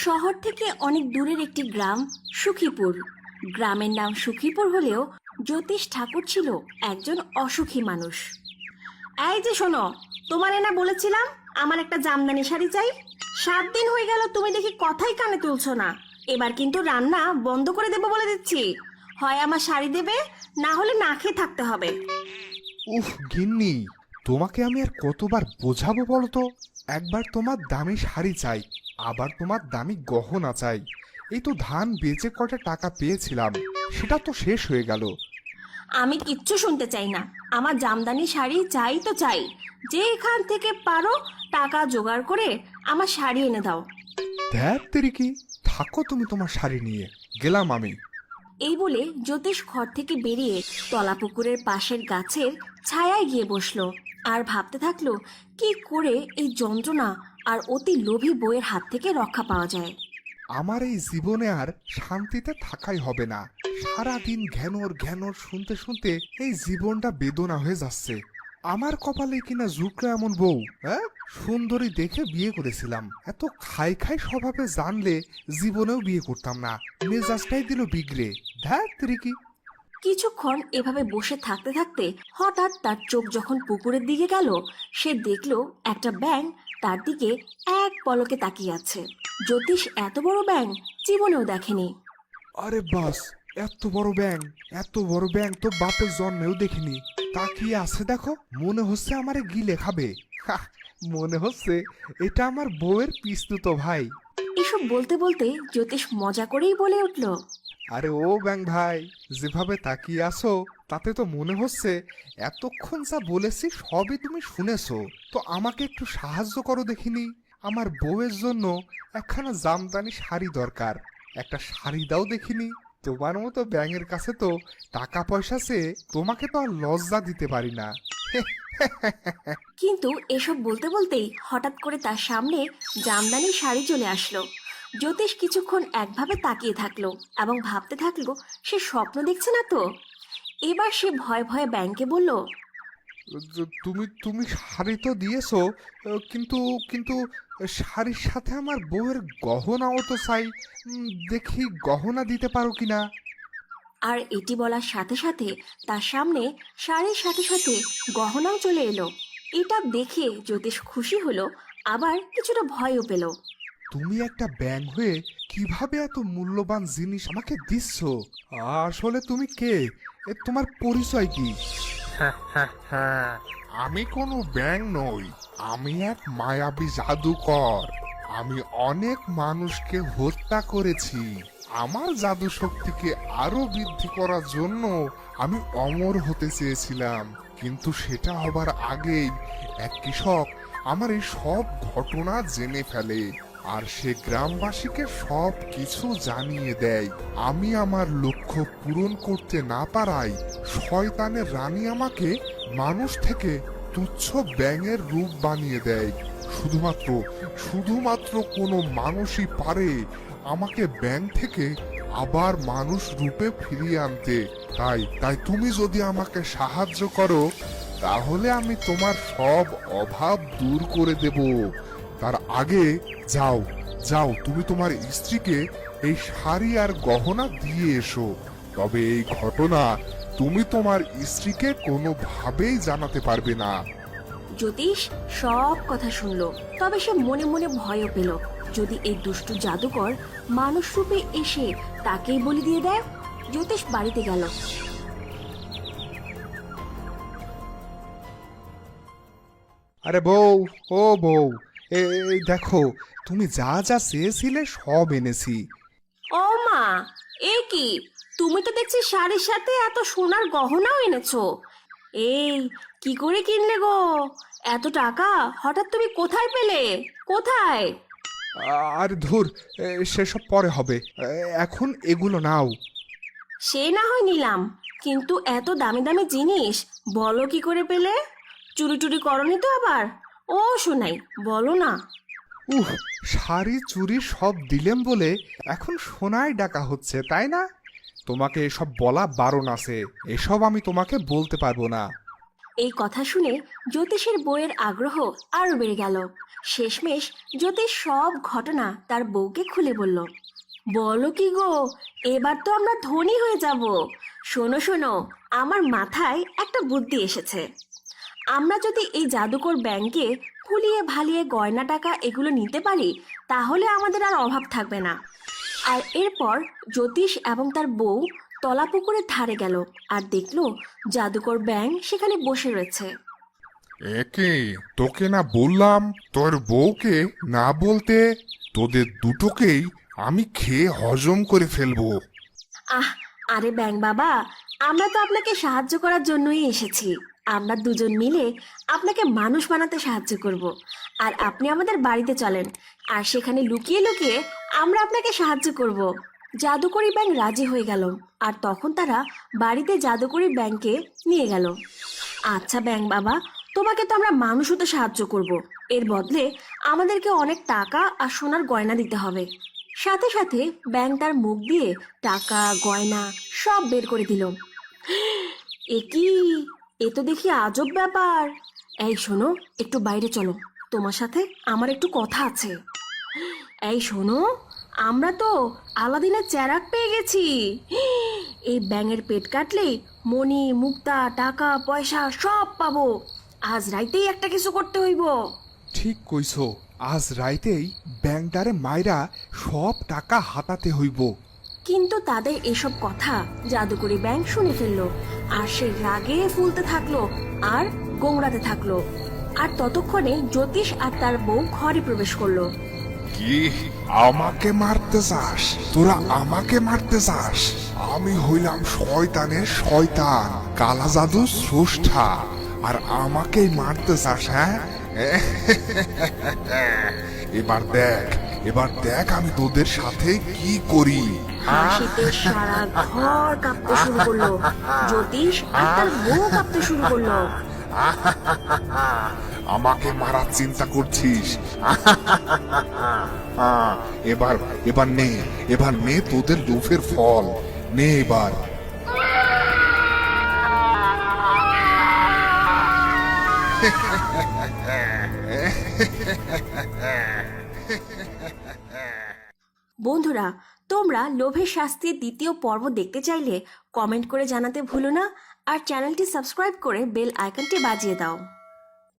শহর থেকে অনেক দূরের একটি গ্রাম সুখীপুর। গ্রামের নাম সুখীপুর হলেও জ্যোতিষ ঠাকুর ছিল একজন অসুখী মানুষ। এই যে শোনো, তোমারে না বলেছিলাম আমার একটা জামদানি শাড়ি চাই? 7 দিন হয়ে গেল, তুমি দেখি কথাই কানে তুলছো না। এবার কিন্তু রান্না বন্ধ করে দেবো বলে দিচ্ছি। হয় আমার শাড়ি দেবে, না হলে না খেয়ে থাকতে হবে। উফ গিন্নি, তোমাকে আমি আর কতবার বোঝাবো বলো তো? একবার তোমার দামি শাড়ি চাই, আবার তোমার দামি গহনা চাই। এই তো ধান বেচে কটা টাকা পেয়েছিলাম, সেটা তো শেষ হয়ে গেল। আমি কিচ্ছু শুনতে চাই না, আমার জামদানি শাড়ি চাই তো চাই। যে এখান থেকে পারো টাকা জোগাড় করে আমার শাড়ি এনে দাও। ধ্যাত তেরিকি, থাকো তুমি তোমার শাড়ি নিয়ে, গেলাম আমি। এই বলে জ্যোতিষ ঘর থেকে বেরিয়ে তলাপুকুরের পাশের গাছের ছায়ায় গিয়ে বসলো আর ভাবতে থাকলো কি করে এই যন্ত্রণা আর অতি লোভী বইয়ের হাত থেকে রক্ষা পাওয়া যায়। আমার এই জীবনে আর শান্তিতে থাকাই হবে না। সারাদিন ঘ্যানোর ঘ্যানোর শুনতে শুনতে এই জীবনটা বেদনা হয়ে যাচ্ছে। আমার কপালে কিনা জুকলো এমন বউ, হ্যাঁ? সুন্দরী দেখে বিয়ে করেছিলাম। এত খাই খাই স্বভাবে জানলে জীবনেও বিয়ে করতাম না। মেজাজটাই দিল বিগড়ে। ধ্যাত কি! কিছুক্ষণ এভাবে বসে থাকতে থাকতে হঠাৎ তার চোখ যখন পুকুরের দিকে গেল, সে দেখলো একটা ব্যাঙ তার দিকে এক পলকে তাকিয়ে আছে। জ্যোতিষ এত বড় ব্যাঙ জীবনেও দেখেনি। আরে বাস, এত বড় ব্যাং, এত বড় ব্যাং তো বাপের জন্মেও দেখিনি। তাকিয়ে আছে দেখো, মনে হচ্ছে আমারে গিলে খাবে। হা, মনে হচ্ছে এটা আমার বউয়ের পিস্তুত ভাই। এসব বলতে বলতে জ্যোতিষ মজা করেই বলে উঠল, আরে ও ব্যাং ভাই, যেভাবে তাকিয়ে আছো তাতে তো মনে হচ্ছে এতক্ষণ যা বলেছি সবই তুমি শুনেছো। তো আমাকে একটু সাহায্য করো দেখিনি। আমার বউয়ের জন্য একখানা জামদানি শাড়ি দরকার। একটা শাড়ি দাও দেখিনি। তোমার মতো ব্যাঙের কাছে তো টাকা পয়সা চেয়ে তোমাকে তো আর লজ্জা দিতে পারি না। কিন্তু এসব বলতে বলতেই হঠাৎ করে তার সামনে জামদানি শাড়ি চলে আসলো। জ্যোতিষ কিছুক্ষণ একভাবে তাকিয়ে থাকলো এবং ভাবতে থাকলো সে স্বপ্ন দেখছে না তো। এবার সে ভয়ে ভয়ে ব্যাংকে বলল, তুমি তুমি শাড়ি তো দিয়েছো, কিন্তু কিন্তু শাড়ির সাথে আমার বউয়ের গহনাও তো চাই। দেখি গহনা দিতে পারো কিনা। আর এটি বলার সাথে সাথে তার সামনে শাড়ির সাথে সাথে গহনাও চলে এলো। এটা দেখে জ্যোতিষ খুশি হলো, আবার কিছুটা ভয়ও পেল। তুমি একটা ব্যাঙ হয়ে কিভাবে এত মূল্যবান জিনিস আমাকে দিচ্ছ? আসলে তুমি কে? তোমার পরিচয় কি? আমি কোনো ব্যাঙ নই, আমি এক মায়াবী জাদুকর। আমি অনেক মানুষকে হত্যা করেছি। আমার জাদু শক্তিকে আরো বৃদ্ধি করার জন্য আমি অমর হতে চেয়েছিলাম, কিন্তু সেটা হবার আগেই এক কৃষক আমার এই সব ঘটনা জেনে ফেলে আর সে গ্রামবাসীকে সব কিছু জানিয়ে দেয়। আমি আমার লক্ষ্য পূরণ করতে না পারায় শয়তানের রানী আমাকে মানুষ থেকে তুচ্ছ ব্যাঙের রূপ বানিয়ে দেয়। শুধুমাত্র শুধুমাত্র কোনো মানুষই পারে আমাকে ব্যাঙ থেকে আবার মানুষ রূপে ফিরিয়ে আনতে। তাই তাই তুমি যদি আমাকে সাহায্য করো, তাহলে আমি তোমার সব অভাব দূর করে দেব। তার আগে যাও, যাও তুমি তোমার স্ত্রীকে এই শাড়ি আর গহনা দিয়ে এসো। তবে এই ঘটনা তুমি তোমার স্ত্রীকে কোনোভাবেই জানাতে পারবে না। জ্যোতিষ সব কথা শুনলো, তবে সে মনে মনে ভয়ও পেল, যদি এই দুষ্টু জাদুকর মানুষ রূপে এসে তাকেই বলি দিয়ে দেয়। জ্যোতিষ বাড়িতে গেল। আরে বউ, ও বউ, এই দেখো, তুমি যা যা চেয়েছিলে সব এনেছি। ও মা, এ কি? তুমি তো দেখছি শাড়ির সাথে এত সোনার গহনাও এনেছো। এই কি করে কিনলে গো? এত টাকা হঠাৎ তুমি কোথায় পেলে? কোথায়? আর ধুর, সেসব পরে হবে। এখন এগুলো নাও। সে না হয় নিলাম, কিন্তু এত দামি দামি জিনিস বলো কি করে পেলে? চুরি টুরি করনি তো আবার? ও শোনাই, বলো না। উহ, শাড়ি চুরি সব দিলেম বলে এখন সোনায় ডাকা হচ্ছে, তাই না? তোমাকে এসব বলা বারণ আছে, এসব আমি তোমাকে বলতে পারবো না। এই কথা শুনে জ্যোতিষের বউয়ের আগ্রহ আরো বেড়ে গেল। শেষমেশ জ্যোতিষ সব ঘটনা তার বউকে খুলে বলল। বলো কি গো, এবার তো আমরা ধনী হয়ে যাব। শোনো শোনো, আমার মাথায় একটা বুদ্ধি এসেছে। আমরা যদি এই জাদুকর ব্যাংকে ফুলিয়ে ভালিয়ে গয়না টাকা এগুলো নিতে পারি, তাহলে আমাদের আর অভাব থাকবে না। আর এরপর জ্যোতিষ এবং তার বউ তলা পুকুরের ধারে গেল আর দেখলো জাদুকর ব্যাঙ সেখানে বসে রয়েছে। একে তোকে না বললাম তোর বউকে না বলতে? তোদের দুটোকেই আমি খেয়ে হজম করে ফেলবো। আহ, আরে ব্যাঙ বাবা, আমরা তো আপনাকে সাহায্য করার জন্যই এসেছি। আমরা দুজন মিলে আপনাকে মানুষ বানাতে সাহায্য করব। আর আপনি আমাদের বাড়িতে চলেন, আর সেখানে লুকিয়ে লুকিয়ে আমরা আপনাকে সাহায্য করব। জাদুকরি ব্যাঙ রাজি হয়ে গেল, আর তখন তারা বাড়িতে জাদুকরি ব্যাঙকে নিয়ে গেল। আচ্ছা ব্যাঙ বাবা, তোমাকে তো আমরা মানুষ হতে সাহায্য করব, এর বদলে আমাদেরকে অনেক টাকা আর সোনার গয়না দিতে হবে। সাথে সাথে ব্যাঙ তার মুখ দিয়ে টাকা গয়না সব বের করে দিল। এ কি, এ তো দেখি আজব ব্যাপার। এই শোনো, একটু বাইরে চলো, তোমার সাথে আমার একটু কথা আছে। এই শোনো, আমরা তো আলাদিনের চেরাগ পেয়ে গেছি। এই ব্যাঙের পেট কাটলেই মণি মুক্তা টাকা পয়সা সব পাবো। আজ রাইতেই একটা কিছু করতে হইব। ঠিক কইছো, আজ রাইতেই ব্যাংকটারে মাইরা সব টাকা হাতাতে হইব। কিন্তু তাদের এসব কথা জাদুকরি ব্যাঙ শুনে ফেললো, আর সে রাগে ফুলতে থাকলো আর গোংড়াতে থাকলো। আর ততক্ষণে জ্যোতিষ আর তার বউ ঘরে প্রবেশ করলো। কি আমাকে মারতে চাস? তোরা আমাকে মারতে চাস? আমি হইলাম শয়তানের শয়তান, কালা জাদু স্রষ্টা, আর আমাকেই মারতে চাস? হ্যাঁ, এবার দেখ আমি তোদের সাথে কি করি। হাসিতে সারা ঘর কাঁপতে শুরু করলো। জ্যোতিষ আর তার বউ কাঁপতে শুরু করলো। আমাকে মারার চিন্তা করছিস? এবার নে তোদের লোভের ফল, নে এবার। বন্ধুরা, তোমরা লোভের শাস্তির দ্বিতীয় পর্ব দেখতে চাইলে কমেন্ট করে জানাতে ভুলো না, আর চ্যানেলটি সাবস্ক্রাইব করে বেল আইকনটি বাজিয়ে দাও।